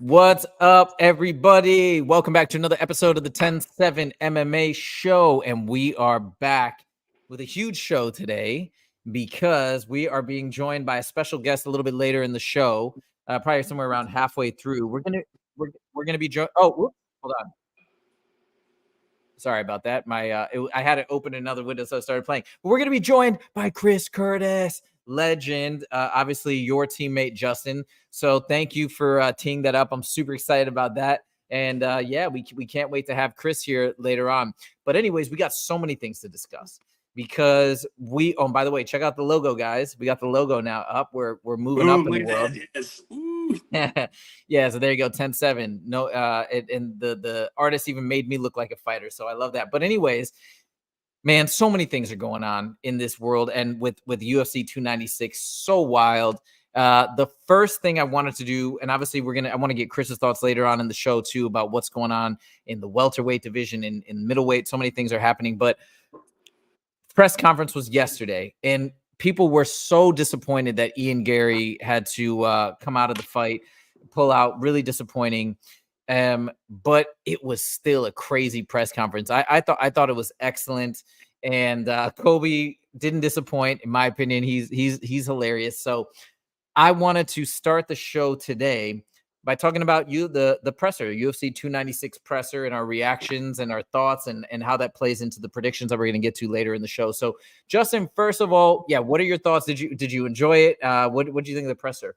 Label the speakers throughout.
Speaker 1: What's up, everybody? Welcome back to another episode of the 10-7 MMA show. And we are back with a huge show today because we are being joined by a special guest a little bit later in the show, probably somewhere around halfway through. We're gonna be joined. Oh, whoops, hold on. Sorry about that. I had it open another window, so I started playing. But we're gonna be joined by Chris Curtis, legend, obviously your teammate Justin. So thank you for teeing that up. I'm super excited about that. And yeah, we can't wait to have Chris here later on. But anyways, we got so many things to discuss because and by the way, check out the logo, guys. We got the logo now up. We're moving up in the world.
Speaker 2: Yes.
Speaker 1: Yeah, so there you go, 10-7. No, and the artist even made me look like a fighter, so I love that. But anyways, man, so many things are going on in this world, and with UFC 296, so wild. The first thing I wanted to do, and obviously I want to get Chris's thoughts later on in the show too about what's going on in the welterweight division, in middleweight. So many things are happening, but press conference was yesterday, and people were so disappointed that Garry had to come out of the fight, pull out. Really disappointing. But it was still a crazy press conference. I thought it was excellent, and Colby didn't disappoint. In my opinion, he's hilarious. So I wanted to start the show today by talking about the presser, UFC 296 presser, and our reactions and our thoughts and how that plays into the predictions that we're going to get to later in the show. So, Justin, first of all, yeah, what are your thoughts? Did you enjoy it? What do you think of the presser?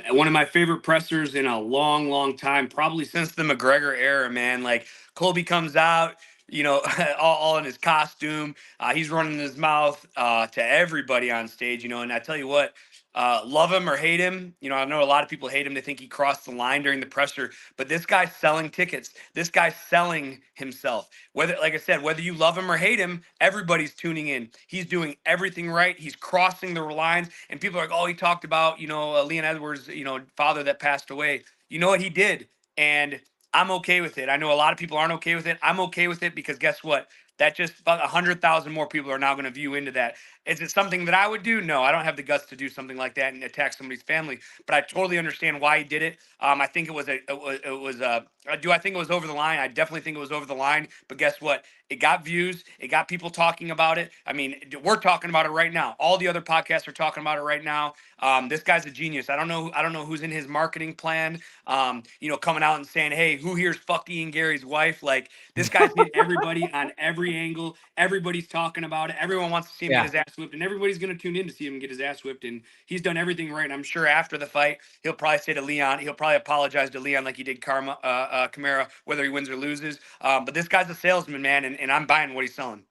Speaker 2: One of my favorite pressers in a long, long time, probably since the McGregor era, man. Like Colby comes out, all in his costume. He's running his mouth to everybody on stage, and I tell you what, love him or hate him. I know a lot of people hate him. They think he crossed the line during the presser, but this guy's selling tickets. This guy's selling himself. Like I said, whether you love him or hate him, everybody's tuning in. He's doing everything right. He's crossing the lines, and people are like, oh, he talked about, Leon Edwards, father that passed away. You know what he did? And I'm okay with it. I know a lot of people aren't okay with it. I'm okay with it because guess what? That just about 100,000 more people are now going to view into that. Is it something that I would do? No, I don't have the guts to do something like that and attack somebody's family. But I totally understand why he did it. I think it was do I think it was over the line? I definitely think it was over the line. But guess what? It got views. It got people talking about it. I mean, we're talking about it right now. All the other podcasts are talking about it right now. This guy's a genius. I don't know who's in his marketing plan. Coming out and saying, "Hey, who here's fuck Garry's wife?" Like this guy's hit everybody on every angle. Everybody's talking about it. Everyone wants to see him get his ass whipped, and everybody's going to tune in to see him get his ass whipped. And he's done everything right. And I'm sure after the fight, he'll probably say to Leon, he'll probably apologize to Leon like he did Kamara, whether he wins or loses. But this guy's a salesman, man, and I'm buying what he's selling.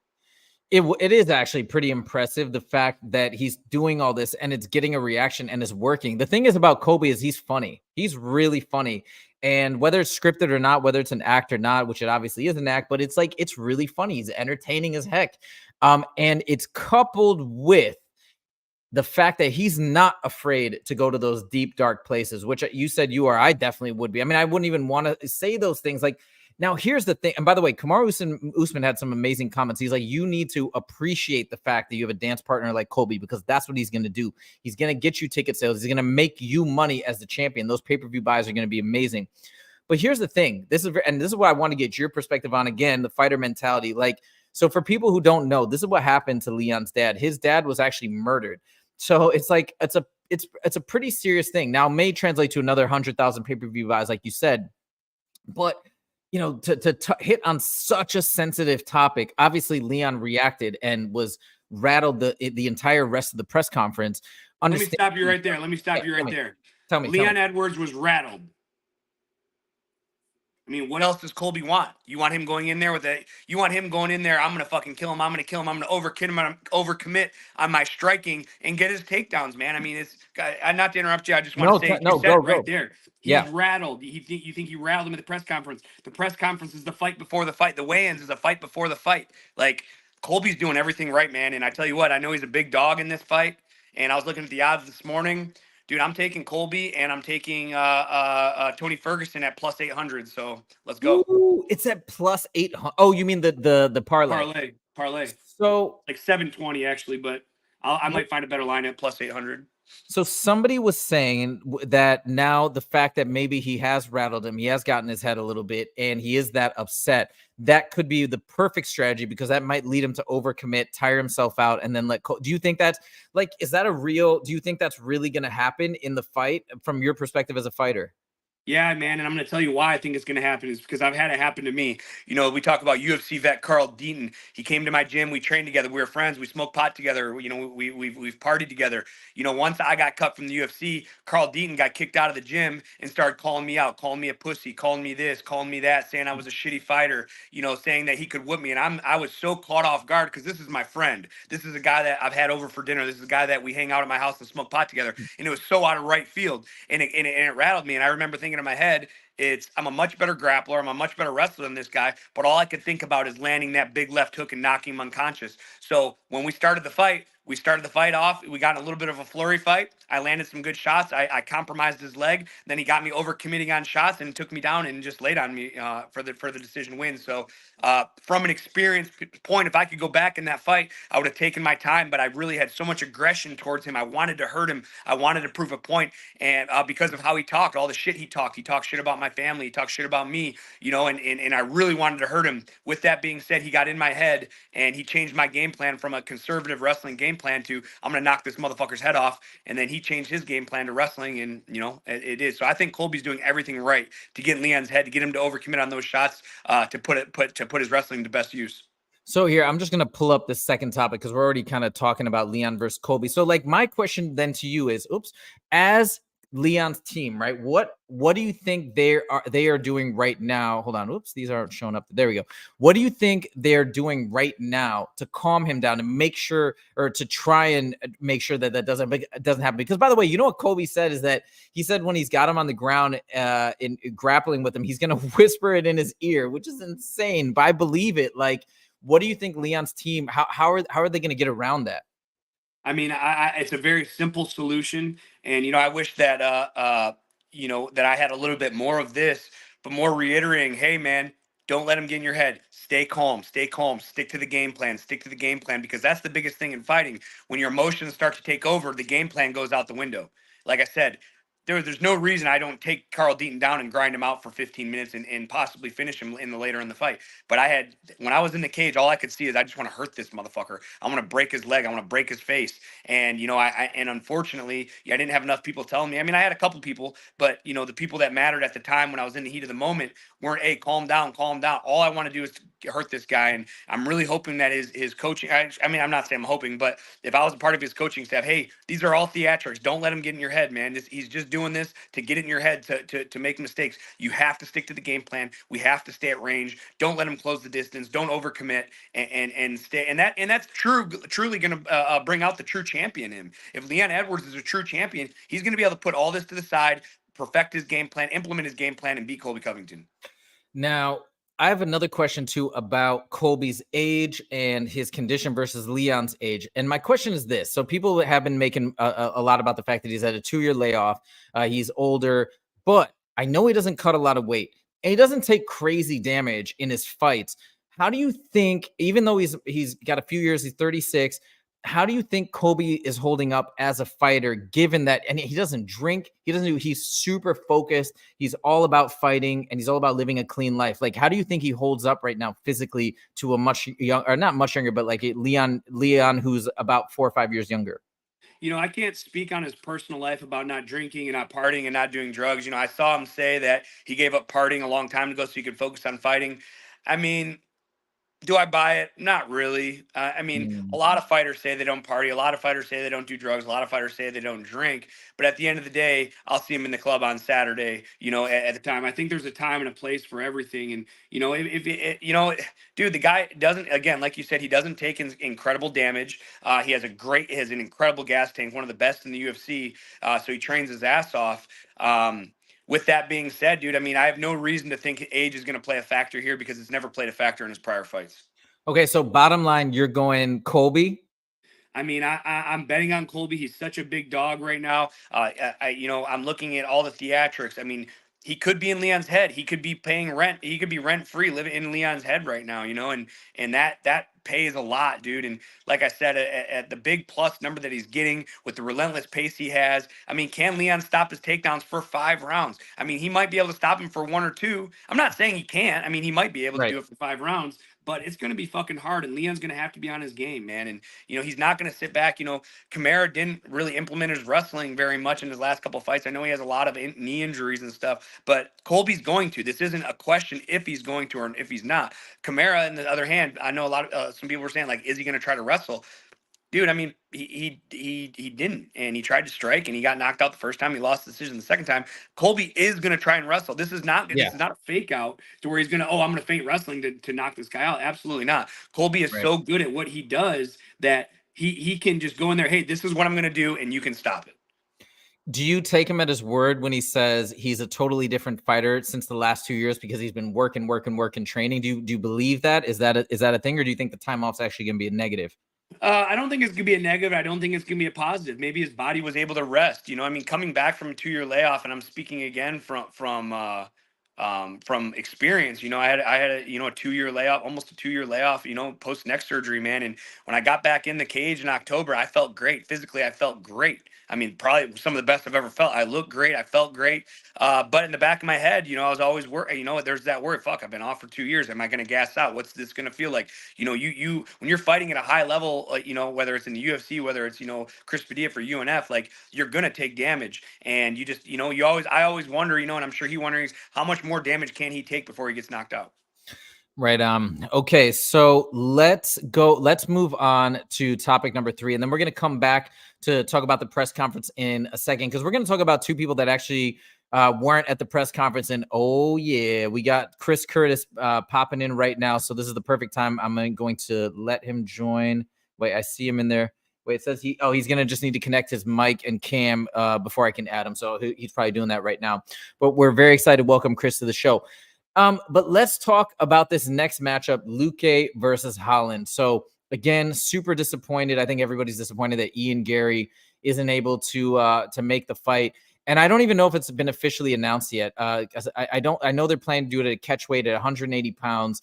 Speaker 1: It is actually pretty impressive, the fact that he's doing all this and it's getting a reaction and it's working. The thing is about Colby is he's funny. He's really funny. And whether it's scripted or not, whether it's an act or not, which it obviously is an act, but it's really funny. He's entertaining as heck. And it's coupled with the fact that he's not afraid to go to those deep, dark places, which you said you are. I definitely would be. I mean, I wouldn't even want to say those things. Like, now, here's the thing. And by the way, Kamaru Usman had some amazing comments. He's like, you need to appreciate the fact that you have a dance partner like Colby, because that's what he's going to do. He's going to get you ticket sales. He's going to make you money as the champion. Those pay-per-view buys are going to be amazing. But here's the thing. This is what I want to get your perspective on. Again, the fighter mentality. Like, so for people who don't know, this is what happened to Leon's dad. His dad was actually murdered. So it's like, it's a pretty serious thing. Now, it may translate to another 100,000 pay-per-view buys, like you said, but to hit on such a sensitive topic, obviously Leon reacted and was rattled the entire rest of the press conference.
Speaker 2: Let me stop you right there.
Speaker 1: Tell me.
Speaker 2: Leon Edwards was rattled. I mean, what else does Colby want? You want him going in there you want him going in there, I'm going to fucking kill him. I'm going to kill him. I'm going to overcommit on my striking and get his takedowns, man. I mean, not to interrupt you. I just want to say, go right there. He's rattled. You think he rattled him at the press conference? The press conference is the fight before the fight. The weigh-ins is a fight before the fight. Like, Colby's doing everything right, man. And I tell you what, I know he's a big dog in this fight. And I was looking at the odds this morning. Dude, I'm taking Colby and I'm taking Tony Ferguson at plus 800. So let's go.
Speaker 1: Ooh, it's at plus 800. Oh, you mean the
Speaker 2: parlay?
Speaker 1: So
Speaker 2: like 720 actually, but I might find a better line at plus 800.
Speaker 1: So somebody was saying that now the fact that maybe he has rattled him, he has gotten his head a little bit, and he is that upset, that could be the perfect strategy because that might lead him to overcommit, tire himself out, and then do you think that's like, is that a real, do you think that's really going to happen in the fight from your perspective as a fighter?
Speaker 2: Yeah, man, and I'm going to tell you why I think it's going to happen is because I've had it happen to me. You know, we talk about UFC vet Carl Deaton. He came to my gym. We trained together. We were friends. We smoked pot together. You know, we've partied together. You know, once I got cut from the UFC, Carl Deaton got kicked out of the gym and started calling me out, calling me a pussy, calling me this, calling me that, saying I was a shitty fighter. You know, saying that he could whip me, and I was so caught off guard because this is my friend. This is a guy that I've had over for dinner. This is a guy that we hang out at my house and smoke pot together, and it was so out of right field, and it rattled me. And I remember thinking in my head, I'm a much better grappler. I'm a much better wrestler than this guy. But all I could think about is landing that big left hook and knocking him unconscious. So when we started the fight off. We got in a little bit of a flurry fight. I landed some good shots. I compromised his leg. Then he got me over committing on shots and took me down and just laid on me for the decision win. So from an experience point, if I could go back in that fight, I would have taken my time. But I really had so much aggression towards him. I wanted to hurt him. I wanted to prove a point. And because of how he talked, all the shit he talked shit about my family. He talked shit about me, you know, and I really wanted to hurt him. With that being said, he got in my head and he changed my game plan from a conservative wrestling game plan to I'm going to knock this motherfucker's head off. And then he changed his game plan to wrestling. And, you know, it is. So I think Colby's doing everything right to get in Leon's head, to get him to overcommit on those shots, to put his wrestling to best use.
Speaker 1: So here, I'm just going to pull up the second topic because we're already kind of talking about Leon versus Colby. So like my question then to you is, as Leon's team, right? What do you think they are doing right now? Hold on. Oops, these aren't showing up. There we go. What do you think they're doing right now to calm him down and make sure, or to try and make sure that doesn't happen? Because by the way, you know what Colby said is that he said when he's got him on the ground in grappling with him, he's going to whisper it in his ear, which is insane, but I believe it. Like, what do you think Leon's team, how are they going to get around that?
Speaker 2: I mean, it's a very simple solution, and you know, I wish that you know, that I had a little bit more of this, but more reiterating, hey man, don't let him get in your head. Stay calm, stick to the game plan, stick to the game plan, because that's the biggest thing in fighting. When your emotions start to take over, the game plan goes out the window. Like I said, there's no reason I don't take Carl Deaton down and grind him out for 15 minutes and possibly finish him in the later in the fight. But when I was in the cage, all I could see is I just want to hurt this motherfucker. I want to break his leg. I want to break his face. And you know, and unfortunately, I didn't have enough people telling me. I mean, I had a couple people, but you know, the people that mattered at the time when I was in the heat of the moment weren't, hey, calm down, calm down. All I want to do is hurt this guy. And I'm really hoping that his coaching. I mean, I'm not saying I'm hoping, but if I was a part of his coaching staff, hey, these are all theatrics. Don't let him get in your head, man. He's just doing this to get in your head to make mistakes. You have to stick to the game plan. We have to stay at range. Don't let him close the distance. Don't overcommit and stay. And that's truly going to bring out the true champion in him. If Leon Edwards is a true champion, he's going to be able to put all this to the side, perfect his game plan, implement his game plan, and beat Colby Covington.
Speaker 1: Now, I have another question too about Colby's age and his condition versus Leon's age. And my question is this. So people have been making a lot about the fact that he's had a 2-year layoff. He's older, but I know he doesn't cut a lot of weight and he doesn't take crazy damage in his fights. How do you think, even though he's got a few years, he's 36, how do you think Colby is holding up as a fighter, given that, and he doesn't drink, he's super focused. He's all about fighting and he's all about living a clean life. Like, how do you think he holds up right now physically to a much young, or not much younger, but like a Leon, who's about 4 or 5 years younger?
Speaker 2: You know, I can't speak on his personal life about not drinking and not partying and not doing drugs. You know, I saw him say that he gave up partying a long time ago so he could focus on fighting. I mean, do I buy it? Not really. I mean, a
Speaker 1: Mm.
Speaker 2: lot of fighters say they don't party. A lot of fighters say they don't do drugs. A lot of fighters say they don't drink. But at the end of the day, I'll see them in the club on Saturday. You know, at the time, I think there's a time and a place for everything. And you know, you know, dude, the guy doesn't. Again, like you said, he doesn't take incredible damage. He has an incredible gas tank, one of the best in the UFC. So he trains his ass off. With that being said, dude, I mean, I have no reason to think age is going to play a factor here because it's never played a factor in his prior fights.
Speaker 1: Okay, so bottom line, you're going Colby.
Speaker 2: I mean, I'm betting on Colby. He's such a big dog right now. You know, I'm looking at all the theatrics. I mean, he could be in Leon's head. He could be paying rent. He could be rent free, living in Leon's head right now. You know, and that pays a lot, dude. And like I said, at the big plus number that he's getting with the relentless pace he has, I mean, can Leon stop his takedowns for 5 rounds? I mean, he might be able to stop him for 1 or 2. I'm not saying he can't. I mean, he might be able to
Speaker 1: Right.
Speaker 2: do it for 5 rounds, but it's going to be fucking hard. And Leon's going to have to be on his game, man. And, he's not going to sit back. Kamara didn't really implement his wrestling very much in his last couple of fights. I know he has a lot of knee injuries and stuff, but Colby's going to. This isn't a question if he's going to or if he's not. Kamara, on the other hand, I know a lot of some people were saying, like, is he going to try to wrestle? Dude, I mean, he didn't, and he tried to strike, and he got knocked out the first time. He lost the decision the second time. Colby is going to try and wrestle. This is not a fake out to where he's going to, I'm going to feint wrestling to knock this guy out. Absolutely not. Colby is so good at what he does that he can just go in there. Hey, this is what I'm going to do, and you can stop it.
Speaker 1: Do you take him at his word when he says he's a totally different fighter since the last 2 years because he's been working, training? Do you believe that? Is that a thing, or do you think the time off's actually going to be a negative?
Speaker 2: I don't think it's gonna be a negative. I don't think it's gonna be a positive. Maybe his body was able to rest. I mean, coming back from a 2-year layoff, and I'm speaking again from experience. I had a 2-year layoff, almost a 2-year layoff. Post neck surgery, man. And when I got back in the cage in October, I felt great. Physically, I felt great. I mean, probably some of the best I've ever felt. I looked great. I felt great. But in the back of my head, I was always worried. There's that word. Fuck, I've been off for 2 years. Am I going to gas out? What's this going to feel like? You when you're fighting at a high level, whether it's in the UFC, whether it's Chris Padilla for UNF, like, you're going to take damage, and you just I always wonder, and I'm sure he wonders how much more damage can he take before he gets knocked out.
Speaker 1: Right. Okay. So let's move on to topic number 3, and then we're going to come back to talk about the press conference in a second, because we're going to talk about 2 people that actually weren't at the press conference. And oh yeah, we got Chris Curtis popping in right now. So this is the perfect time. I'm going to let him join. Wait, I see him in there. Wait, it says he's going to just need to connect his mic and cam before I can add him. So he's probably doing that right now. But we're very excited to welcome Chris to the show. But let's talk about this next matchup, Luque versus Holland. So again, super disappointed. I think everybody's disappointed that Garry isn't able to make the fight. And I don't even know if it's been officially announced yet. I know they're planning to do it at a catch weight at 180 pounds.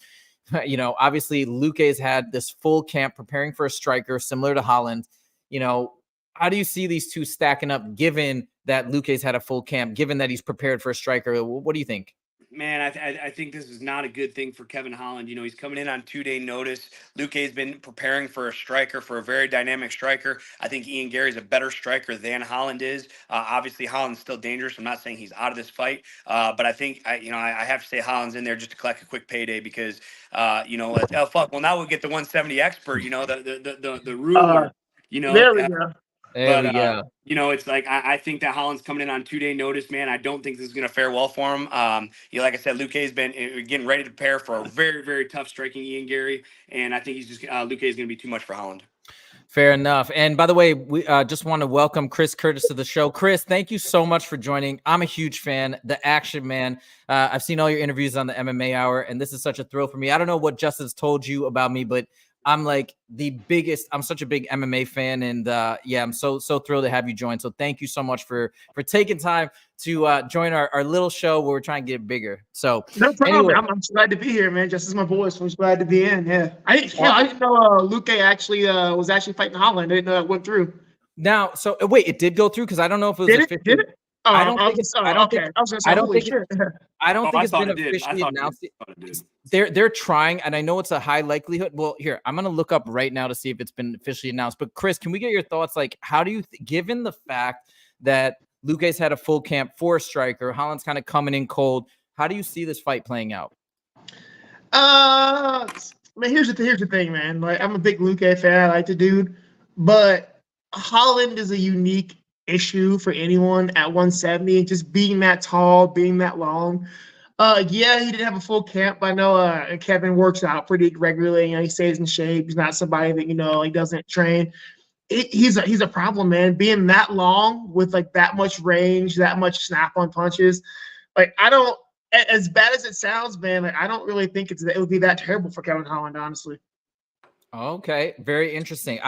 Speaker 1: Obviously Luque's had this full camp preparing for a striker similar to Holland. How do you see these two stacking up, given that Luque's had a full camp, given that he's prepared for a striker? What do you think?
Speaker 2: Man, I think this is not a good thing for Kevin Holland. He's coming in on 2-day notice. Luque's been preparing for a striker, for a very dynamic striker. I think Garry's a better striker than Holland is. Obviously, Holland's still dangerous. I'm not saying he's out of this fight, but I think I have to say Holland's in there just to collect a quick payday because oh fuck. Well, now we'll get the 170 expert. The ruler.
Speaker 3: There we go.
Speaker 1: There we go.
Speaker 2: It's like I think that Holland's coming in on 2-day notice, man. I don't think this is going to fare well for him. Like I said, Luque's been getting ready to prepare for a very, very tough striking Garry, and I think Luque is going to be too much for Holland.
Speaker 1: Fair enough. And by the way, we just want to welcome Chris Curtis to the show. Chris, thank you so much for joining. I'm a huge fan, the action man. I've seen all your interviews on the MMA Hour, and this is such a thrill for me. I don't know what Justin's told you about me, but I'm like I'm such a big MMA fan, and I'm so thrilled to have you join. So thank you so much for taking time to join our little show where we're trying to get bigger. So
Speaker 3: no problem. Anyway. I'm glad to be here, man. Just as my voice, I'm glad to be in. Yeah, I didn't know Luque actually was fighting Holland. I didn't know that went through.
Speaker 1: Now, so wait, it did go through, because I don't know if it was
Speaker 3: did it? Oh, I don't think it's
Speaker 1: been officially announced. They're trying, and I know it's a high likelihood. Well, here, I'm gonna look up right now to see if it's been officially announced. But Chris, can we get your thoughts? Like, how do you, given the fact that Luque's had a full camp for a striker, Holland's kind of coming in cold, how do you see this fight playing out?
Speaker 3: Man, here's the thing, man. Like, I'm a big Luque fan. I like the dude, but Holland is a unique issue for anyone at 170, just being that tall, being that long. He didn't have a full camp. I know Kevin works out pretty regularly. He stays in shape. He's not somebody that he doesn't train. He's a problem, man. Being that long with like that much range, that much snap on punches. Like, I don't, as bad as it sounds, man. Like, I don't really think it would be that terrible for Kevin Holland, honestly.
Speaker 1: Okay, very interesting.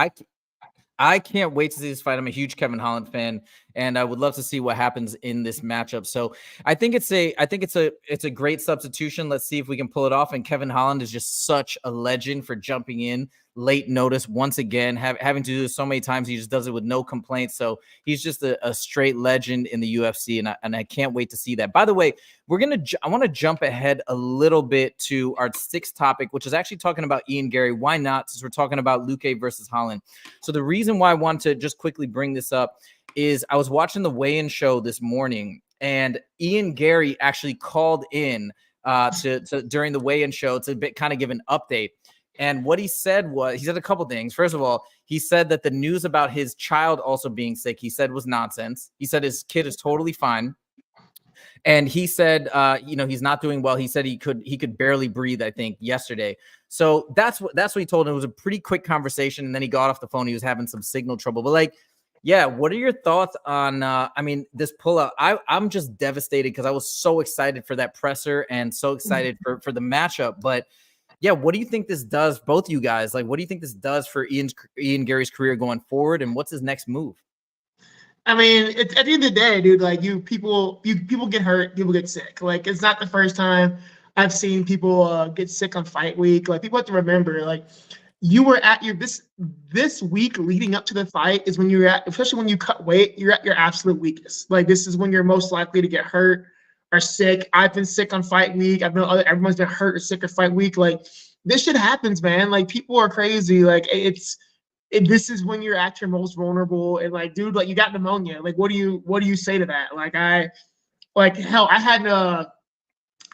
Speaker 1: I can't wait to see this fight. I'm a huge Kevin Holland fan, and I would love to see what happens in this matchup. So I think it's a great substitution. Let's see if we can pull it off. And Kevin Holland is just such a legend for jumping in late notice once again, having to do this so many times. He just does it with no complaints. So he's just a straight legend in the UFC, and I can't wait to see that. By the way, I want to jump ahead a little bit to our sixth topic, which is actually talking about Ian Garry. Why not? Since we're talking about Luque versus Holland. So the reason why I want to just quickly bring this up is I was watching the weigh-in show this morning, and Ian Garry actually called in to during the weigh-in show to kind of give an update. And what he said a couple things. First of all, he said that the news about his child also being sick, he said was nonsense. He said his kid is totally fine. And he said, he's not doing well. He said he could barely breathe, I think, yesterday. So that's what he told him. It was a pretty quick conversation. And then he got off the phone. He was having some signal trouble. But yeah, what are your thoughts on, this pullout? I'm just devastated because I was so excited for that presser and so excited for the matchup. But yeah, what do you think this does, both you guys? Like, what do you think this does for Ian Garry's career going forward, and what's his next move?
Speaker 3: I mean, at the end of the day, dude, like people get hurt, people get sick. Like, it's not the first time I've seen people get sick on fight week. Like, people have to remember, like, you were at this week leading up to the fight is when you're at, especially when you cut weight, you're at your absolute weakest. Like, this is when you're most likely to get hurt or sick. I've been sick on fight week. I've been everyone's been hurt or sick or fight week. Like, this shit happens, man. Like, people are crazy. Like, this is when you're at your most vulnerable. And like, dude, like, you got pneumonia. Like, what do you say to that? Like, hell, I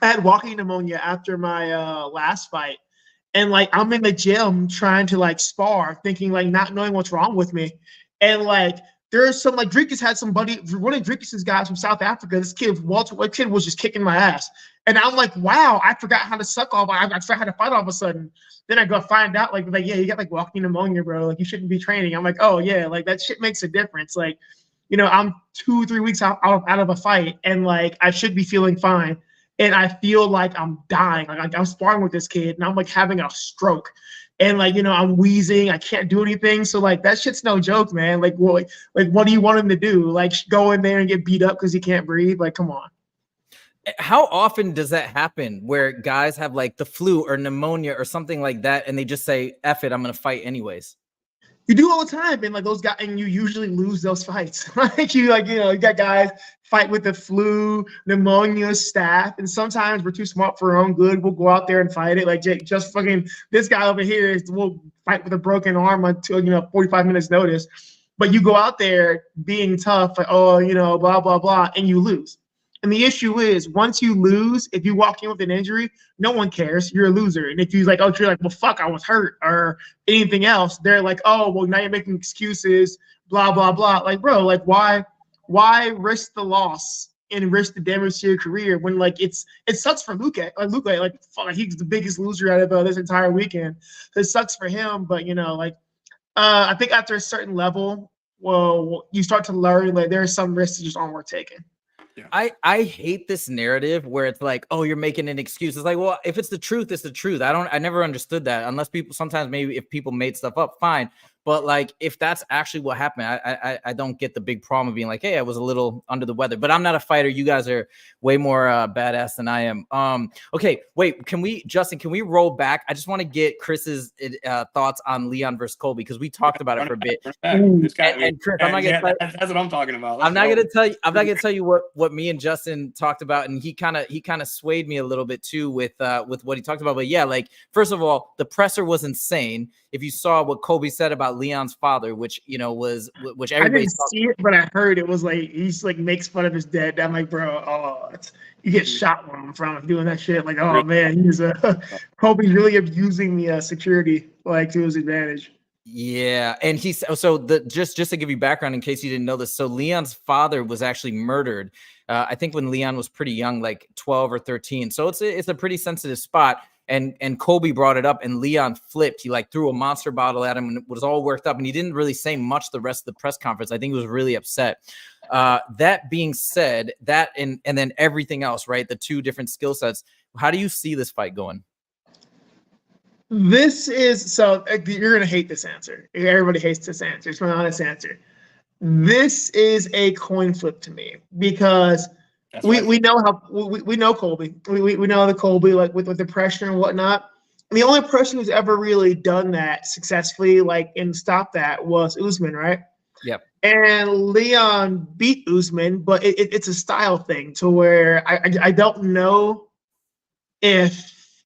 Speaker 3: had walking pneumonia after my last fight. And like, I'm in the gym trying to like spar, thinking like not knowing what's wrong with me. And like, there's some like Drinkus had somebody, one of Drinkus's guys from South Africa. This kid, Walter, kid was just kicking my ass. And I'm like, wow, I forgot how to suck off. I forgot how to fight all of a sudden. Then I go find out, like, yeah, you got like walking pneumonia, bro. Like, you shouldn't be training. I'm like, oh yeah, like that shit makes a difference. Like, I'm 2-3 weeks out of a fight, and like I should be feeling fine, and I feel like I'm dying. Like I'm sparring with this kid, and I'm like having a stroke. And like, I'm wheezing, I can't do anything. So like that shit's no joke, man. Like what do you want him to do? Like go in there and get beat up because he can't breathe? Like, come on.
Speaker 1: How often does that happen where guys have like the flu or pneumonia or something like that, and they just say, F it, I'm gonna fight anyways?
Speaker 3: You do all the time, and like those guys, and you usually lose those fights. Like you got guys fight with the flu, pneumonia, staph, and sometimes we're too smart for our own good. We'll go out there and fight it. Like just fucking this guy over here will fight with a broken arm until 45 minutes notice. But you go out there being tough, like blah blah blah, and you lose. And the issue is, once you lose, if you walk in with an injury, no one cares. You're a loser. And if you're like, well, fuck, I was hurt or anything else, they're like, oh, well, now you're making excuses, blah, blah, blah. Like, bro, like, why risk the loss and risk the damage to your career when, like, it sucks for Luque. Like, Luque, like, fuck, he's the biggest loser out of this entire weekend. So it sucks for him. But, I think after a certain level, well, you start to learn, like, there are some risks that just aren't worth taking.
Speaker 1: Yeah. I hate this narrative where it's like, oh, you're making an excuse. It's like, well, if it's the truth, it's the truth. I never understood that, unless sometimes maybe if people made stuff up, fine. But like, if that's actually what happened, I don't get the big problem of being like, hey, I was a little under the weather, but I'm not a fighter. You guys are way more badass than I am. Okay, wait, Justin, can we roll back? I just want to get Chris's thoughts on Leon versus Colby, because we talked about it for a bit. And Chris, I'm not gonna tell you, that's
Speaker 2: what I'm talking about.
Speaker 1: I'm not gonna tell you what me and Justin talked about, and he kind of swayed me a little bit too with what he talked about. But yeah, like, first of all, the presser was insane. If you saw what Colby said about Leon's father, which everybody,
Speaker 3: I didn't see it, but I heard it was like he's like makes fun of his dad. I'm like, bro, you get shot from doing that shit. Like, oh man, Colby's really abusing the security like to his advantage.
Speaker 1: Yeah, and just to give you background in case you didn't know this, so Leon's father was actually murdered. I think when Leon was pretty young, like 12 or 13. So it's a pretty sensitive spot. And Colby brought it up, and Leon flipped. He like threw a monster bottle at him, and it was all worked up. And he didn't really say much the rest of the press conference. I think he was really upset. That being said, that and then everything else, right? The two different skill sets. How do you see this fight going?
Speaker 3: This is so you're gonna hate this answer. Everybody hates this answer. It's my honest answer. This is a coin flip to me because we know how we know Colby. We know the Colby like with the pressure and whatnot. And the only person who's ever really done that successfully, like and stopped that, was Usman, right?
Speaker 1: Yep.
Speaker 3: And Leon beat Usman, but it's a style thing to where I don't know if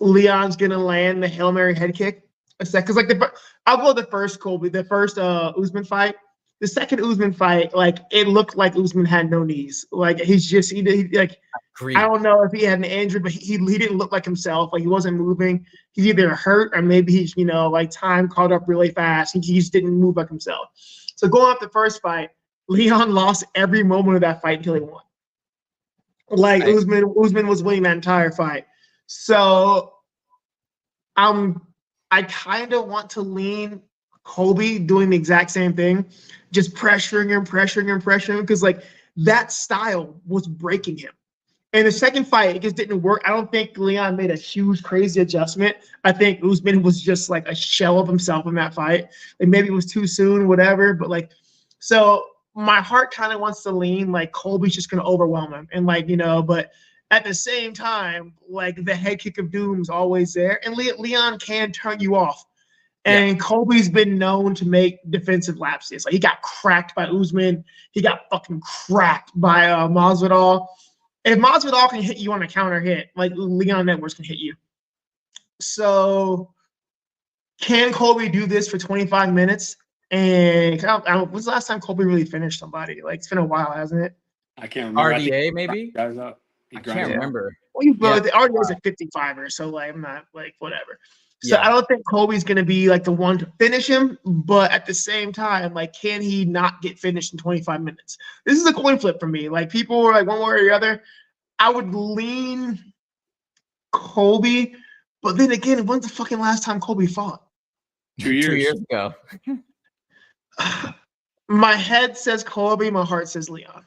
Speaker 3: Leon's gonna land the Hail Mary head kick. Because like I'll go the first Colby, the first Usman fight. The second Usman fight, like it looked like Usman had no knees. Like he like I don't know if he had an injury, but he didn't look like himself. Like he wasn't moving. He's either hurt or maybe he's like time caught up really fast. He just didn't move like himself. So going off the first fight, Leon lost every moment of that fight until he won. Like Usman was winning that entire fight. So I kind of want to lean Colby doing the exact same thing, just pressuring him, because like that style was breaking him. And the second fight, it just didn't work. I don't think Leon made a huge, crazy adjustment. I think Usman was just like a shell of himself in that fight. Like maybe it was too soon, whatever. But like, so my heart kind of wants to lean like Colby's just going to overwhelm him. And like, but at the same time, like the head kick of doom's always there. And Leon can turn you off. And Colby's been known to make defensive lapses. Like he got cracked by Usman. He got fucking cracked by Masvidal. If Masvidal can hit you on a counter hit, like Leon Edwards can hit you. So can Colby do this for 25 minutes? And when's the last time Colby really finished somebody? Like it's been a while, hasn't it?
Speaker 2: I can't remember.
Speaker 1: RDA maybe?
Speaker 2: I
Speaker 1: can't remember.
Speaker 3: Well, the RDA is a 55er, so like I'm not like whatever. So I don't think Colby's going to be like the one to finish him, but at the same time, like, can he not get finished in 25 minutes? This is a coin flip for me. Like, people were like one way or the other. I would lean Colby, but then again, when's the fucking last time Colby fought?
Speaker 2: 2 years.
Speaker 1: 2 years ago.
Speaker 3: My head says Colby, my heart says Leon.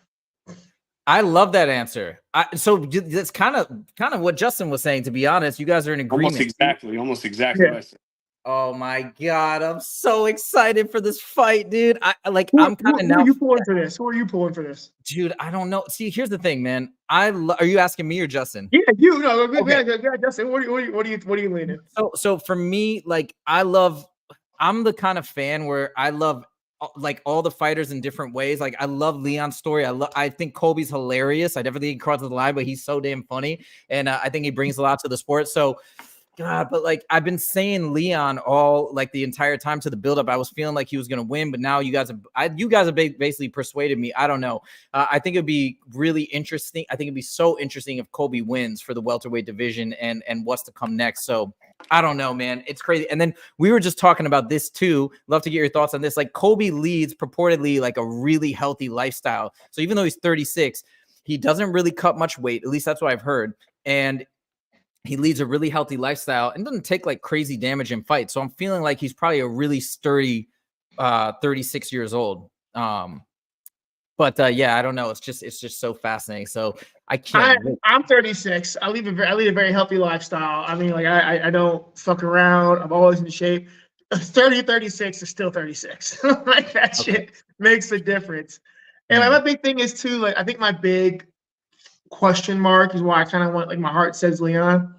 Speaker 1: I love that answer. So that's kind of what Justin was saying. To be honest, you guys are in agreement.
Speaker 2: Almost exactly.
Speaker 3: Yeah.
Speaker 2: What I said.
Speaker 1: Oh my god, I'm so excited for this fight, dude. I'm kind of now.
Speaker 3: Who are you pulling for this? Who are you pulling for this?
Speaker 1: Dude, I don't know. See, here's the thing, man. Are you asking me or Justin?
Speaker 3: Yeah, you. No,
Speaker 1: okay.
Speaker 3: Yeah, Justin. What are you leaning?
Speaker 1: So for me, like I'm the kind of fan where I love like all the fighters in different ways. Like I love Leon's story. I think Colby's hilarious. I definitely crosses the line, but he's so damn funny, and I think he brings a lot to the sport. So, God, but like I've been saying Leon all like the entire time to the buildup. I was feeling like he was gonna win, but now you guys have basically persuaded me. I don't know. I think it'd be really interesting. I think it'd be so interesting if Colby wins for the welterweight division and what's to come next. So I don't know, man. It's crazy. And then we were just talking about this too. Love to get your thoughts on this. Like Colby leads purportedly like a really healthy lifestyle. So even though he's 36, he doesn't really cut much weight. At least that's what I've heard. And he leads a really healthy lifestyle and doesn't take like crazy damage in fights. So I'm feeling like he's probably a really sturdy 36 years old. But I don't know. It's just so fascinating. So I can't.
Speaker 3: I'm 36. I lead a very healthy lifestyle. I mean, like I don't fuck around. I'm always in shape. 36 is still 36. Like that shit makes a difference. And my big thing is too. Like I think my big question mark is why I kind of want, like my heart says Leon,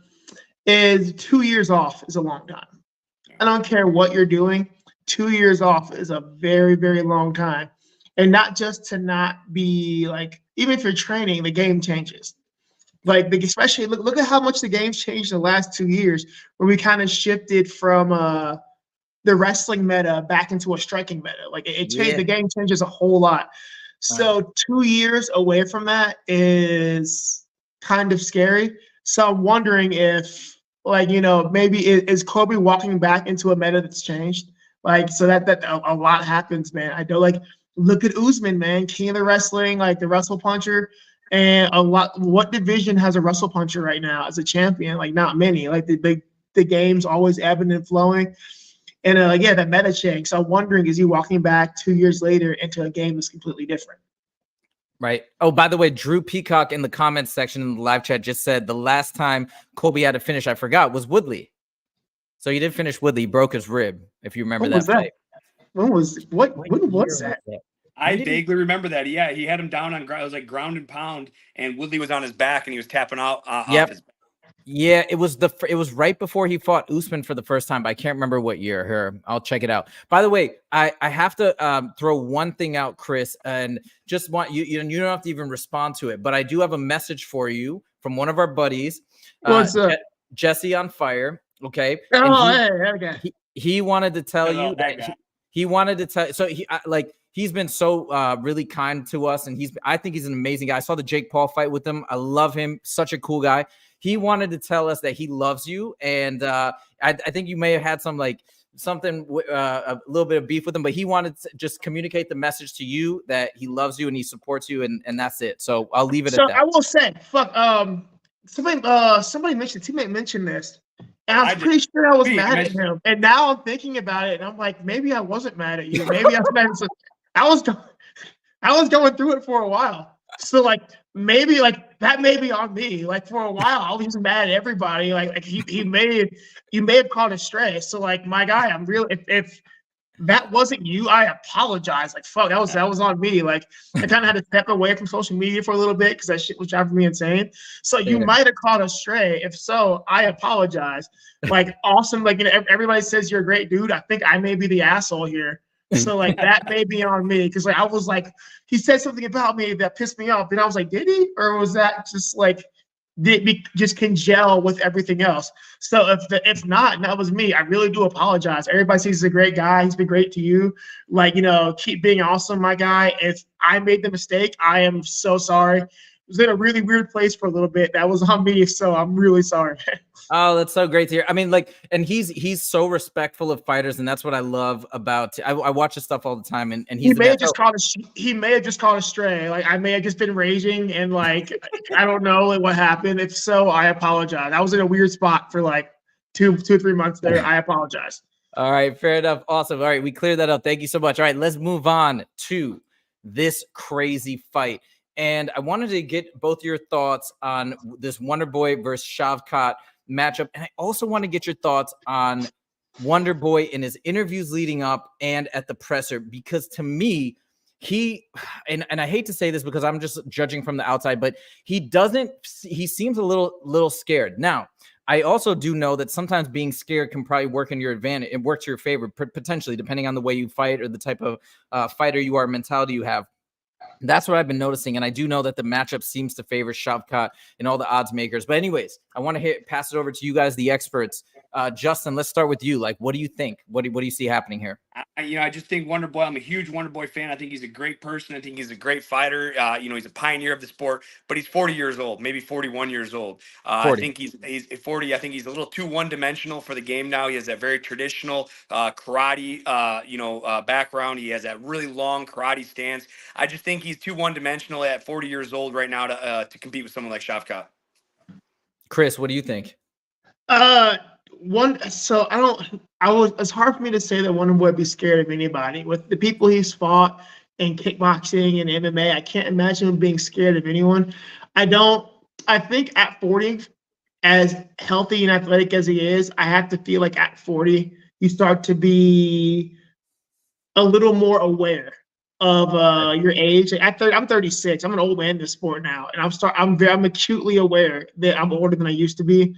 Speaker 3: is 2 years off is a long time. I don't care what you're doing. 2 years off is a very, very long time. And not just to not be like, even if you're training, the game changes. Like, especially look at how much the game's changed in the last 2 years, where we kind of shifted from the wrestling meta back into a striking meta. Like it changed, the game changes a whole lot. So 2 years away from that is kind of scary. So I'm wondering if, like, maybe is Colby walking back into a meta that's changed? Like, so that a lot happens, man. I don't like. Look at Usman, man, king of the wrestling, like the wrestle puncher, and a lot. What division has a wrestle puncher right now as a champion? Like not many. Like the game's always ebbing and flowing, and that meta change. So I'm wondering, is he walking back 2 years later into a game that's completely different?
Speaker 1: Right. Oh, by the way, Drew Peacock in the comments section in the live chat just said the last time Colby had to finish, I forgot, was Woodley. So he did finish Woodley. He broke his rib, if you remember that fight.
Speaker 3: when was
Speaker 1: year
Speaker 3: that?
Speaker 1: was
Speaker 2: I
Speaker 1: When did he-
Speaker 2: vaguely remember that. Yeah, he had him down on ground. It was like ground and pound, and Woodley was on his back, and he was tapping out off
Speaker 1: Yep.
Speaker 2: his back.
Speaker 1: Yeah, it was right before he fought Usman for the first time, but I can't remember what year. Here, I'll check it out. By the way, I have to throw one thing out, Chris, and just want you don't have to even respond to it, but I do have a message for you from one of our buddies.
Speaker 3: What's up?
Speaker 1: Jesse on Fire. Okay.
Speaker 3: Oh,
Speaker 1: And
Speaker 3: okay.
Speaker 1: he wanted to tell
Speaker 2: Hello,
Speaker 1: you
Speaker 2: that
Speaker 1: that
Speaker 2: guy.
Speaker 1: he wanted to tell. So he's been so really kind to us, and I think he's an amazing guy. I saw the Jake Paul fight with him. I love him. Such a cool guy. He wanted to tell us that he loves you, and I think you may have had some a little bit of beef with him, but he wanted to just communicate the message to you that he loves you and he supports you, and that's it. So I'll leave it at that.
Speaker 3: I will say, somebody mentioned, teammate mentioned this, and I was pretty sure I was mad at him. And now I'm thinking about it, and I'm like, maybe I wasn't mad at you. Maybe I was mad at I was going through it for a while. So maybe that may be on me. For a while, I was just mad at everybody. You may have caught a stray. So my guy, I'm real. If that wasn't you, I apologize. Fuck, that was on me. I kind of had to step away from social media for a little bit because that shit was driving me insane. So you might have caught a stray. If so, I apologize. Awesome. Everybody says you're a great dude. I think I may be the asshole here. So that may be on me because I was he said something about me that pissed me off, and I was like, did he, or was that just did we just congeal with everything else? So if not, and that was me, I really do apologize. Everybody says he's a great guy. He's been great to you. Keep being awesome, my guy. If I made the mistake, I am so sorry. I was in a really weird place for a little bit. That was on me, so I'm really sorry.
Speaker 1: Oh, that's so great to hear. I mean, and he's so respectful of fighters, and that's what I love about. I watch his stuff all the time, and he may have just caught
Speaker 3: a stray. I may have just been raging, and I don't know what happened. If so, I apologize. I was in a weird spot for 2 or 3 months there. I apologize.
Speaker 1: All right, fair enough. Awesome. All right, we cleared that up. Thank you so much. All right, let's move on to this crazy fight. And I wanted to get both your thoughts on this Wonderboy versus Shavkat matchup. And I also want to get your thoughts on Wonderboy in his interviews leading up and at the presser, because to me, and I hate to say this because I'm just judging from the outside, but he seems a little scared. Now, I also do know that sometimes being scared can probably work in your advantage. It works to your favor, potentially, depending on the way you fight or the type of fighter you are, mentality you have. That's what I've been noticing, and I do know that the matchup seems to favor Shavkat and all the odds makers. But anyways, I want to pass it over to you guys, the experts. Justin, let's start with you. What do you think? What do you see happening here?
Speaker 2: I just think Wonderboy. I'm a huge Wonderboy fan. I think he's a great person. I think he's a great fighter. He's a pioneer of the sport, but he's 40 years old, maybe 41 years old. 40. I think he's 40. I think he's a little too one-dimensional for the game now. He has that very traditional karate, background. He has that really long karate stance. I just think he's too one-dimensional at 40 years old right now to compete with someone like Shavkat.
Speaker 1: Chris, what do you think?
Speaker 3: It's hard for me to say that Wonderboy would be scared of anybody. With the people he's fought in kickboxing and MMA, I can't imagine him being scared of anyone. I think at 40, as healthy and athletic as he is, I have to feel like at 40, you start to be a little more aware of your age. I'm 36. I'm an old man in this sport now, and I'm acutely aware that I'm older than I used to be.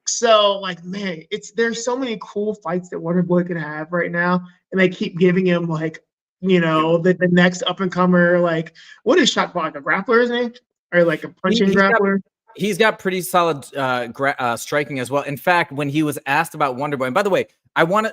Speaker 3: So, man, there's so many cool fights that Wonderboy can have right now, and they keep giving him the next up and comer. What is Shavkat, a grappler, isn't he, or a punching grappler?
Speaker 1: He's got pretty solid striking as well. In fact, when he was asked about Wonderboy, and by the way,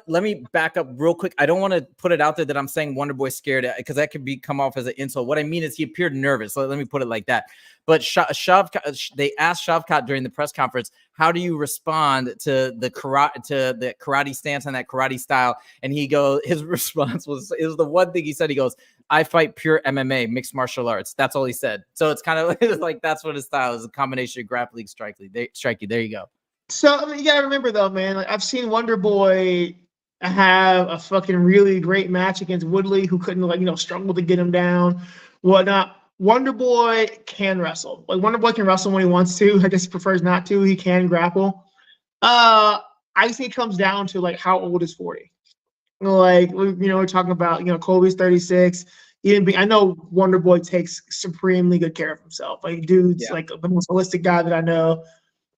Speaker 1: let me back up real quick. I don't want to put it out there that I'm saying Wonderboy's scared, because that could come off as an insult. What I mean is he appeared nervous. So let me put it like that. But Shavkat, they asked Shavkat during the press conference, how do you respond to the karate stance and that karate style? And his response was the one thing he said. He goes, I fight pure MMA, mixed martial arts. That's all he said. So it's kind of like that's what his style is, a combination of grappling, striking. There you go.
Speaker 3: So, you got to remember, though, man, I've seen Wonderboy have a fucking really great match against Woodley, who couldn't, struggle to get him down, whatnot. Wonderboy can wrestle. Wonderboy can wrestle when he wants to. I guess he prefers not to. He can grapple. I think it comes down to, how old is 40? Like, we're talking about, Colby's 36. I know Wonderboy takes supremely good care of himself. Like, dude's
Speaker 1: Yeah.
Speaker 3: like the most holistic guy that I know.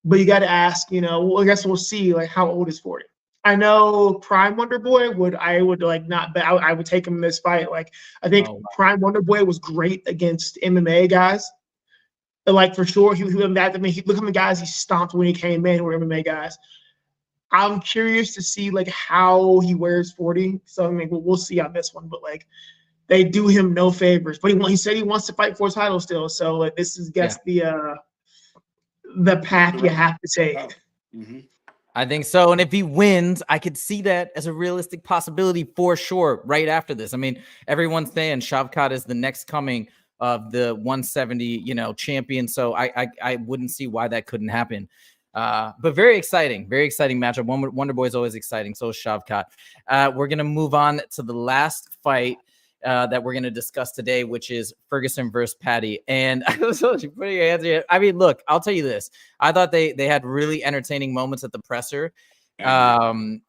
Speaker 3: But you got to ask, well, I guess we'll see, like, how old is 40. I know Prime Wonderboy I would like not bet. I would take him in this fight. Like, I think Prime Wonderboy was great against MMA guys. Like, for sure, look how many guys he stomped when he came in who were MMA guys. I'm curious to see like how he wears 40. So I mean, we'll see on this one. But like, they do him no favors. But he said he wants to fight for a title still. So like, this is the path you have to take.
Speaker 2: Mm-hmm.
Speaker 1: I think so. And if he wins, I could see that as a realistic possibility for sure right after this. I mean, everyone's saying Shavkat is the next coming of the 170, champion. So I wouldn't see why that couldn't happen. But very exciting matchup. Wonderboy is always exciting. So is Shavkat. We're going to move on to the last fight that we're going to discuss today, which is Ferguson versus Paddy. And I was putting your hands here. I mean, look, I'll tell you this. I thought they had really entertaining moments at the presser. Okay,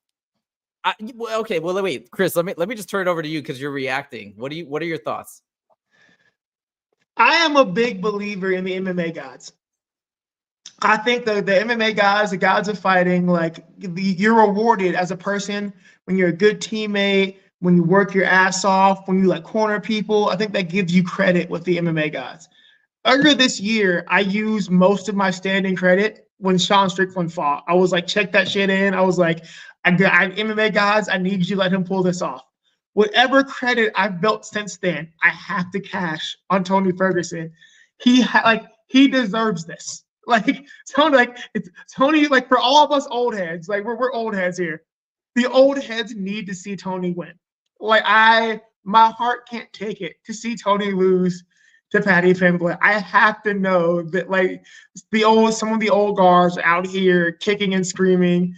Speaker 1: well, wait, Chris, let me just turn it over to you because you're reacting. What are your thoughts?
Speaker 3: I am a big believer in the MMA gods. I think the MMA guys, the gods of fighting, like you're rewarded as a person when you're a good teammate, when you work your ass off, when you like corner people. I think that gives you credit with the MMA guys. Earlier this year, I used most of my standing credit when Sean Strickland fought. I was like, check that shit in. I was like, I MMA guys, I need you to let him pull this off. Whatever credit I've built since then, I have to cash on Tony Ferguson. He deserves this. Like Tony, like for all of us old heads, like we're old heads here. The old heads need to see Tony win. Like my heart can't take it to see Tony lose to Paddy Pimblett. I have to know that like some of the old guards out here kicking and screaming.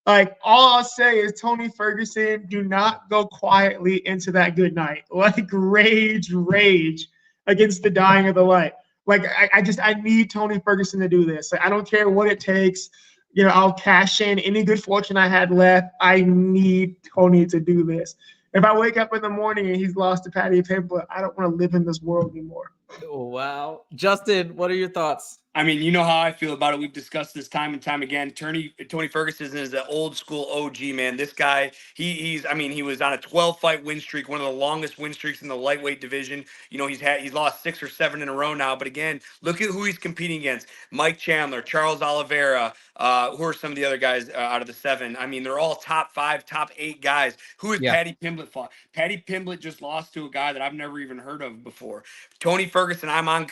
Speaker 3: Like all I'll say is Tony Ferguson, do not go quietly into that good night. Like rage against the dying of the light. Like I need Tony Ferguson to do this. Like, I don't care what it takes. I'll cash in any good fortune I had left. I need Tony to do this. If I wake up in the morning and he's lost to Paddy Pimblett, I don't want to live in this world anymore.
Speaker 1: Oh, wow. Justin, what are your thoughts?
Speaker 2: I mean, you know how I feel about it. We've discussed this time and time again. Tony Ferguson is an old school OG, man. This guy, he was on a 12-fight win streak, one of the longest win streaks in the lightweight division. He's lost 6 or 7 in a row now. But again, look at who he's competing against: Mike Chandler, Charles Oliveira. Who are some of the other guys out of the 7? I mean, they're all top 5, top 8 guys. Who is Paddy Pimblett fought? Paddy Pimblett just lost to a guy that I've never even heard of before. Tony Ferguson, I'm on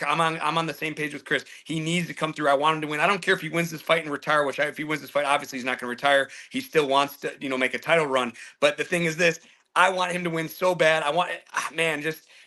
Speaker 2: the same page with Chris. He needs to come through. I want him to win. I don't care if he wins this fight and retire, if he wins this fight, obviously he's not going to retire. He still wants to, make a title run. But the thing is this, I want him to win so bad.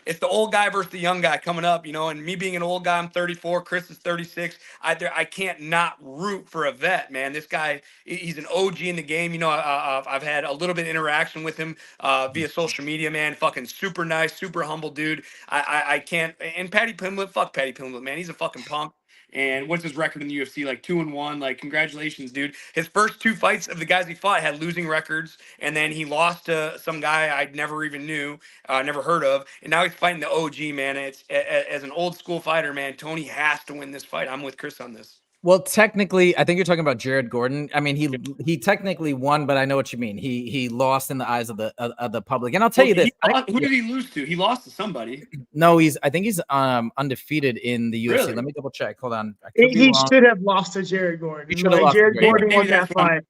Speaker 2: It's the old guy versus the young guy coming up, and me being an old guy, I'm 34, Chris is 36. I can't not root for a vet, man. This guy, he's an OG in the game. I've had a little bit of interaction with him via social media, man. Fucking super nice, super humble dude. I can't. And Paddy Pimblett, fuck Paddy Pimblett, man. He's a fucking punk. And what's his record in the UFC? Like 2-1. Like, congratulations, dude. His first 2 fights of the guys he fought had losing records, and then he lost to some guy I never even knew, never heard of, and now he's fighting the OG, man. It's as an old school fighter, man. Tony has to win this fight. I'm with Chris on this.
Speaker 1: Well, technically, I think you're talking about Jared Gordon. I mean, he technically won, but I know what you mean. He lost in the eyes of the public. And I'll tell you this:
Speaker 2: who did he lose to? He lost to somebody.
Speaker 1: No, I think he's undefeated in the UFC.
Speaker 2: Really?
Speaker 1: Let me double check. Hold on.
Speaker 3: He should have lost to Jared Gordon.
Speaker 1: He should have lost.
Speaker 3: Jared Gordon won that fight.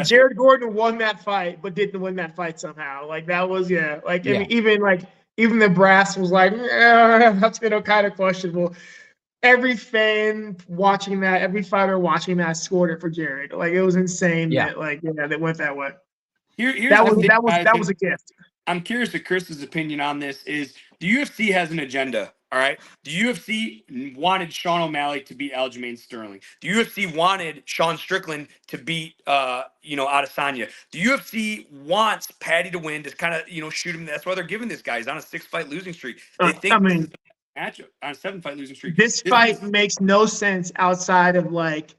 Speaker 3: Jared Gordon won that fight, but didn't win that fight somehow. Like that was even the brass was like, that's kind of questionable. Every fan watching that, every fighter watching that scored it for Jared. Like it was insane that went that way. That was a gift.
Speaker 2: I'm curious to Chris's opinion on this. Is the UFC has an agenda? All right. The UFC wanted Sean O'Malley to beat Aljamain Sterling. The UFC wanted Sean Strickland to beat Adesanya. The UFC wants Paddy to win to kind of shoot him. That's why they're giving this guy. He's on a 6-fight losing streak. They think matchup on a 7-fight losing streak.
Speaker 3: This fight makes no sense outside of like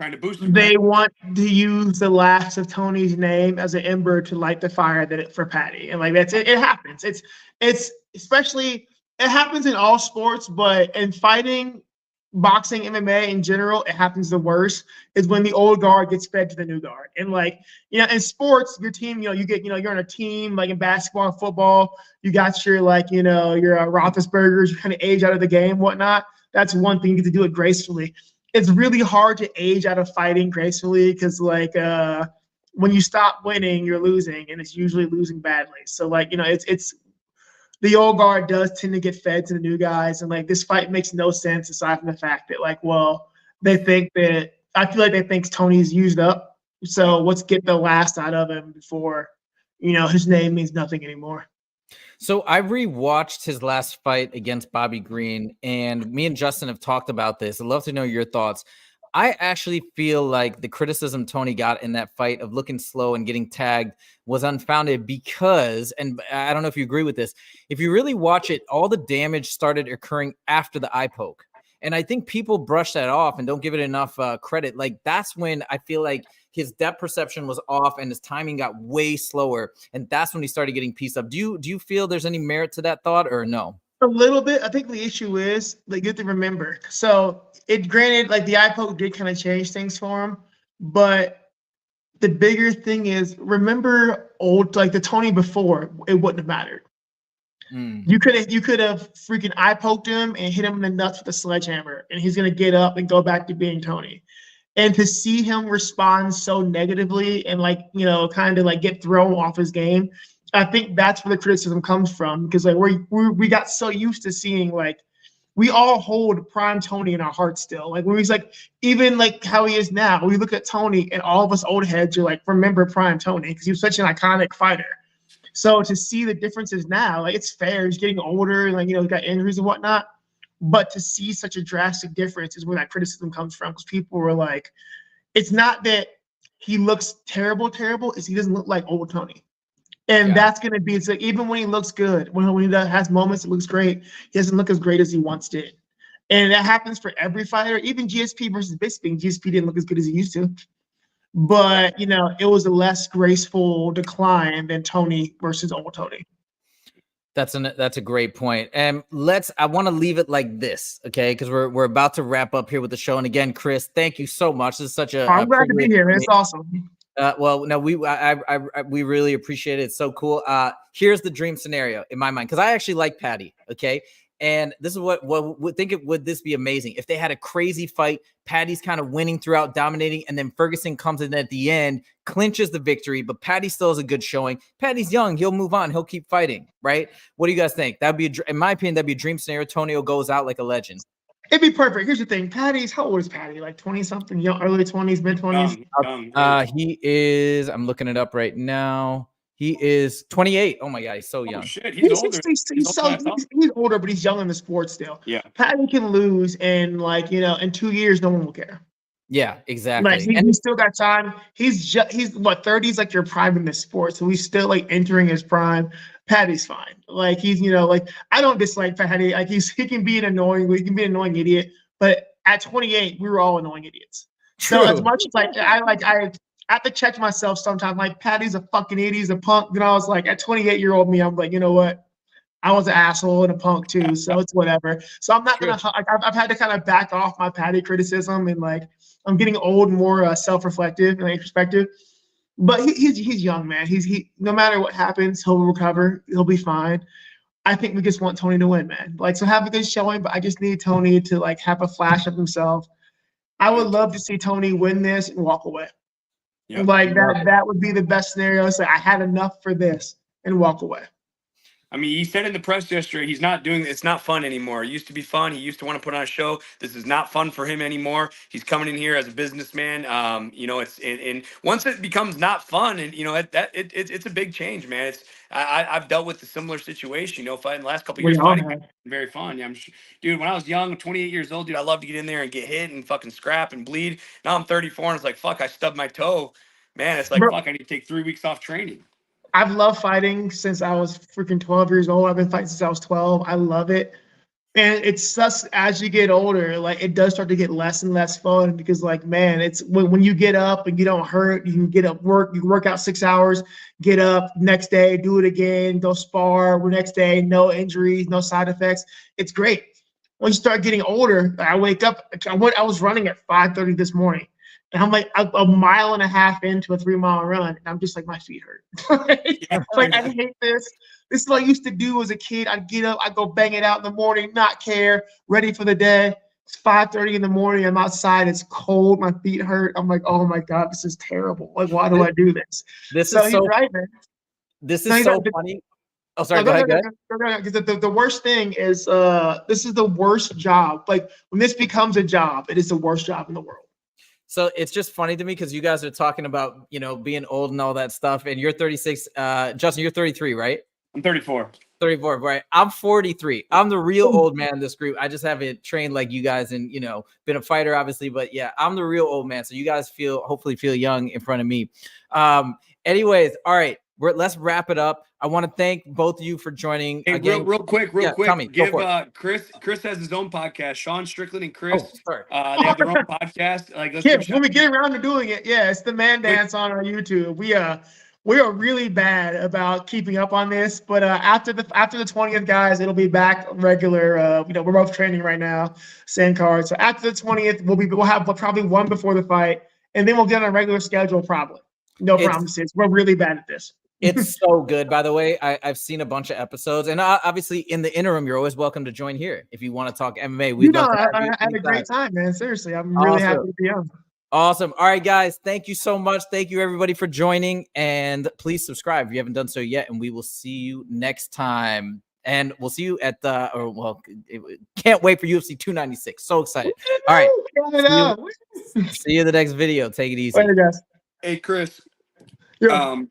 Speaker 2: Trying to boost him,
Speaker 3: They
Speaker 2: right?
Speaker 3: want to use the last of Tony's name as an ember to light the fire for Paddy, and like that's it. It happens. It's especially it happens in all sports, but in fighting, boxing, MMA in general, it happens the worst is when the old guard gets fed to the new guard. And like in sports, your team, you're on a team like in basketball and football. You got your your Roethlisbergers. You kind of age out of the game, whatnot. That's one thing. You get to do it gracefully. It's really hard to age out of fighting gracefully because when you stop winning, you're losing, and it's usually losing badly. So it's the old guard does tend to get fed to the new guys, and like this fight makes no sense aside from the fact that they think that I feel like they think Tony's used up. So let's get the last out of him before his name means nothing anymore.
Speaker 1: So I rewatched his last fight against Bobby Green, and me and Justin have talked about this. I'd love to know your thoughts. I actually feel like the criticism Tony got in that fight of looking slow and getting tagged was unfounded because, and I don't know if you agree with this, if you really watch it, all the damage started occurring after the eye poke. And I think people brush that off and don't give it enough credit. Like that's when I feel like his depth perception was off and his timing got way slower. And that's when he started getting pieced up. Do you feel there's any merit to that thought or no?
Speaker 3: A little bit. I think the issue is you have to remember. So granted, like the eye poke did kind of change things for him, but the bigger thing is remember the Tony before, it wouldn't have mattered. You could have freaking eye poked him and hit him in the nuts with a sledgehammer, and he's gonna get up and go back to being Tony. And to see him respond so negatively and kind of get thrown off his game, I think that's where the criticism comes from because we got so used to seeing we all hold prime Tony in our hearts still. When he's even how he is now, we look at Tony and all of us old heads are remember prime Tony because he was such an iconic fighter. So to see the differences now, it's fair. He's getting older and he's got injuries and whatnot. But to see such a drastic difference is where that criticism comes from because people were it's not that he looks terrible, is he doesn't look like old Tony. And that's going to be, even when he looks good, when he has moments, it looks great. He doesn't look as great as he once did. And that happens for every fighter, even GSP versus Bisping. GSP didn't look as good as he used to. But, it was a less graceful decline than Tony versus old Tony.
Speaker 1: That's a great point. And I want to leave it like this, okay? Because we're about to wrap up here with the show. And again, Chris, thank you so much. This is such
Speaker 3: I'm glad to be here. It's awesome.
Speaker 1: Well, no, we really appreciate it. It's so cool. Here's the dream scenario in my mind because I actually like Paddy. Okay, and this is what would this be amazing if they had a crazy fight? Paddy's kind of winning throughout, dominating, and then Ferguson comes in at the end, clinches the victory, but Paddy still has a good showing. Paddy's young; he'll move on. He'll keep fighting. Right? What do you guys think? That'd be, in my opinion, that'd be a dream scenario. Tonio goes out like a legend.
Speaker 3: It'd be perfect. Here's the thing. How old is Paddy? 20-something, early 20s,
Speaker 2: mid-20s?
Speaker 1: He is, I'm looking it up right now. He is 28. Oh my God, he's so young.
Speaker 2: Oh shit, he's older.
Speaker 3: He's older, but he's young in the sport still.
Speaker 2: Yeah.
Speaker 3: Paddy can lose and in 2 years, no one will care.
Speaker 1: Yeah, exactly.
Speaker 3: He's still got time. He's what, 30s, your prime in the sport. So he's still entering his prime. Paddy's fine. He's, I don't dislike Paddy. He can be an annoying idiot. But at 28, we were all annoying idiots.
Speaker 1: True.
Speaker 3: So as much as I have to check myself sometimes. Paddy's a fucking idiot. He's a punk. And I was at 28-year-old me, I'm you know what? I was an asshole and a punk too. So it's whatever. So I'm not going to, I've had to kind of back off my Paddy criticism and I'm getting old and more self-reflective and introspective. But he's young, man. He no matter what happens, he'll recover. He'll be fine. I think we just want Tony to win, man. So have a good showing, but I just need Tony to have a flash of himself. I would love to see Tony win this and walk away. Yep. That would be the best scenario. So I had enough for this and walk away.
Speaker 2: I mean, he said in the press yesterday, he's not doing it's not fun anymore. It used to be fun. He used to want to put on a show. This is not fun for him anymore. He's coming in here as a businessman. And once it becomes not fun, and it's a big change, man. I've dealt with a similar situation. Fighting the last couple of years, fighting very fun. Yeah, dude. When I was young, 28 years old, dude, I loved to get in there and get hit and fucking scrap and bleed. Now I'm 34, and it's fuck, I stubbed my toe. Man, it's fuck, I need to take 3 weeks off training.
Speaker 3: I've loved fighting since I was freaking 12 years old. I've been fighting since I was 12. I love it. And it's such as you get older, like it does start to get less and less fun because, like, man, it's when you get up and you don't hurt, you can get up, you work out 6 hours, get up next day, do it again, go spar. Next day, no injuries, no side effects. It's great. When you start getting older, I wake up. I was running at 5:30 this morning, and I'm like a mile and a half into a 3-mile run, and I'm just like, my feet hurt. Like I hate this. This is what I used to do as a kid. I'd get up, I'd go bang it out in the morning, not care, ready for the day. It's 5:30 in the morning. I'm outside. It's cold. My feet hurt. I'm like, oh my God, this is terrible. Like, why do I do this?
Speaker 1: This
Speaker 3: So
Speaker 1: is so
Speaker 3: he's right, man.
Speaker 1: This is so funny. Oh, sorry. Go ahead.
Speaker 3: Because the worst thing is, this is the worst job. Like when this becomes a job, it is the worst job in the world.
Speaker 1: So it's just funny to me because you guys are talking about, being old and all that stuff. And you're 36. Justin, you're 33, right?
Speaker 2: I'm 34.
Speaker 1: 34, right? I'm 43. I'm the real old man in this group. I just haven't trained like you guys and, been a fighter, obviously. But yeah, I'm the real old man. So you guys hopefully feel young in front of me. Anyways, all right. Let's wrap it up. I want to thank both of you for joining.
Speaker 2: Hey,
Speaker 1: again.
Speaker 2: real quick.
Speaker 1: Tell me,
Speaker 2: Give Chris has his own podcast. Sean Strickland and Chris.
Speaker 1: Sorry.
Speaker 2: They have their own podcast. Like,
Speaker 3: when we get around to doing it, yeah, it's the Man Dance on our YouTube. We are really bad about keeping up on this, but after the 20th, guys, it'll be back regular. We're both training right now, same card. So after the 20th, we'll have probably one before the fight, and then we'll get on a regular schedule probably. No promises. We're really bad at this.
Speaker 1: It's so good, by the way. I've seen a bunch of episodes, and obviously in the interim, you're always welcome to join here if you want to talk MMA.
Speaker 3: I had a great time, man. Seriously, I'm really happy to be on.
Speaker 1: Awesome. All right, guys. Thank you so much. Thank you, everybody, for joining. And please subscribe if you haven't done so yet. And we will see you next time. And we'll see you at can't wait for UFC 296. So excited. All right. See you in the next video. Take it easy.
Speaker 3: Later, guys.
Speaker 2: Hey, Chris.
Speaker 3: Yeah.